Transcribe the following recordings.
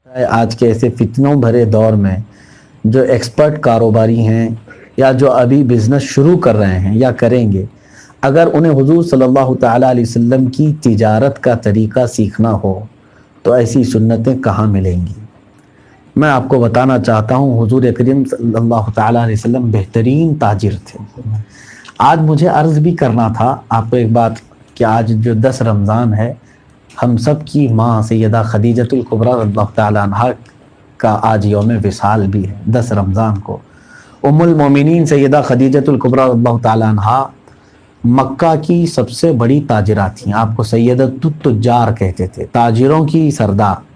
آج کے ایسے فتنوں بھرے دور میں جو ایکسپرٹ کاروباری ہیں یا جو ابھی بزنس شروع کر رہے ہیں یا کریں گے، اگر انہیں حضور صلی اللہ تعالیٰ علیہ وسلم کی تجارت کا طریقہ سیکھنا ہو تو ایسی سنتیں کہاں ملیں گی؟ میں آپ کو بتانا چاہتا ہوں، حضور کریم صلی اللہ تعالیٰ علیہ وسلم بہترین تاجر تھے۔ آج مجھے عرض بھی کرنا تھا آپ کو ایک بات کہ آج جو 10 رمضان ہے، ہم سب کی ماں سیدہ خدیجۃ الکبریٰ رضی اللہ تعالیٰ عنہ کا آج یوم وصال بھی ہے۔ 10 رمضان کو ام المومنین سیدہ خدیجۃ الکبریٰ رضی اللہ تعالیٰ عنہ مکہ کی سب سے بڑی تاجرہ تھیں۔ آپ کو سیدۃ التجار کہتے تھے، تاجروں کی سردار،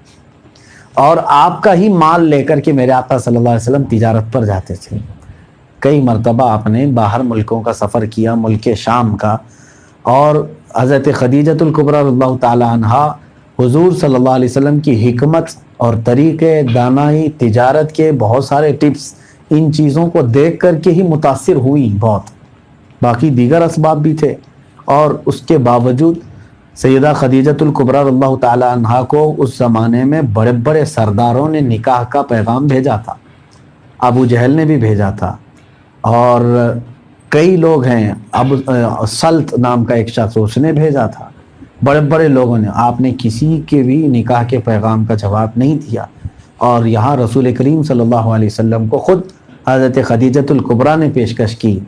اور آپ کا ہی مال لے کر کے میرے آقا صلی اللہ علیہ وسلم تجارت پر جاتے تھے۔ کئی مرتبہ آپ نے باہر ملکوں کا سفر کیا، ملک شام کا، اور حضرت خدیجۃ الکبریٰ رضی اللہ تعالیٰ عنہ حضور صلی اللہ علیہ وسلم کی حکمت اور طریقے دانائی تجارت کے بہت سارے ٹپس، ان چیزوں کو دیکھ کر کے ہی متاثر ہوئی بہت۔ باقی دیگر اسباب بھی تھے، اور اس کے باوجود سیدہ خدیجۃ الکبریٰ رضی اللہ تعالیٰ عنہ کو اس زمانے میں بڑے بڑے سرداروں نے نکاح کا پیغام بھیجا تھا۔ ابو جہل نے بھی بھیجا تھا، اور کئی لوگ ہیں، سلط نام کا ایک شخص، اس نے بھیجا تھا، بڑے بڑے لوگوں نے۔ آپ نے کسی کے بھی نکاح کے پیغام کا جواب نہیں دیا، اور یہاں رسول کریم صلی اللہ علیہ وسلم کو خود حضرت خدیجۃ الکبریٰ نے پیشکش کی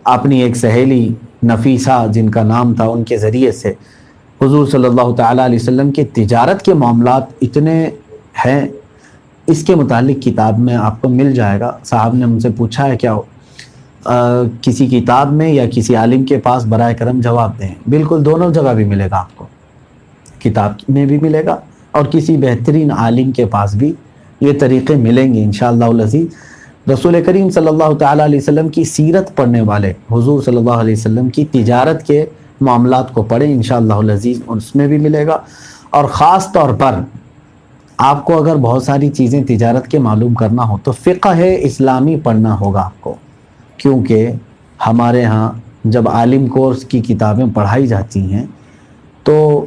اپنی ایک سہیلی نفیسہ جن کا نام تھا، ان کے ذریعے سے حضور صلی اللہ تعالیٰ علیہ وسلم کے تجارت کے معاملات اتنے ہیں۔ اس کے متعلق کتاب میں آپ کو مل جائے گا۔ صاحب نے مجھ سے پوچھا ہے کیا کسی کتاب میں یا کسی عالم کے پاس براہ کرم جواب دیں۔ بالکل دونوں جگہ بھی ملے گا، آپ کو کتاب میں بھی ملے گا اور کسی بہترین عالم کے پاس بھی یہ طریقے ملیں گے انشاءاللہ العزیز۔ رسول کریم صلی اللہ تعالیٰ علیہ وسلم کی سیرت پڑھنے والے حضور صلی اللہ علیہ وسلم کی تجارت کے معاملات کو پڑھیں انشاءاللہ العزیز، اس میں بھی ملے گا۔ اور خاص طور پر آپ کو اگر بہت ساری چیزیں تجارت کے معلوم کرنا ہو تو فقہ اسلامی پڑھنا ہوگا آپ کو، کیونکہ ہمارے ہاں جب عالم کورس کی کتابیں پڑھائی جاتی ہیں تو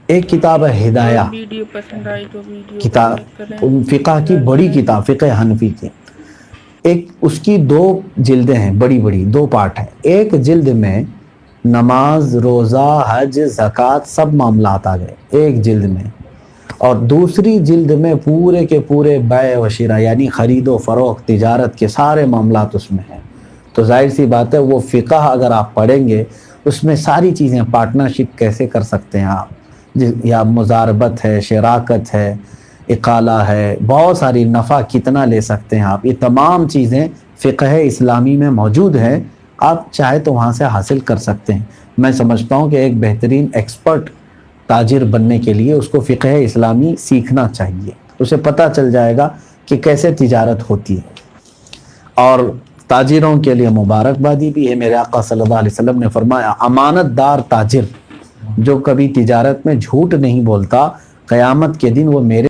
ایک کتاب ہے ہدایہ، کتاب فقہ کی بڑی کتاب، فقہ حنفی کی، ایک اس کی 2 جلدیں ہیں، بڑی بڑی 2 پارٹ ہیں۔ ایک جلد میں نماز، روزہ، حج، زکوٰۃ سب معاملات آ گئے ایک جلد میں، اور دوسری جلد میں پورے کے پورے بیع و شراء یعنی خرید و فروخت تجارت کے سارے معاملات اس میں ہیں۔ تو ظاہر سی بات ہے وہ فقہ اگر آپ پڑھیں گے اس میں ساری چیزیں، پارٹنرشپ کیسے کر سکتے ہیں آپ، یا مزاربت ہے، شراکت ہے، اقالہ ہے، بہت ساری، نفع کتنا لے سکتے ہیں آپ، یہ تمام چیزیں فقہ اسلامی میں موجود ہیں۔ آپ چاہے تو وہاں سے حاصل کر سکتے ہیں۔ میں سمجھتا ہوں کہ ایک بہترین ایکسپرٹ تاجر بننے کے لیے اس کو فقہ اسلامی سیکھنا چاہیے، اسے پتہ چل جائے گا کہ کیسے تجارت ہوتی ہے۔ اور تاجروں کے لیے مبارکبادی بھی ہے۔ میرے آقا صلی اللہ علیہ وسلم نے فرمایا، امانت دار تاجر جو کبھی تجارت میں جھوٹ نہیں بولتا، قیامت کے دن وہ میرے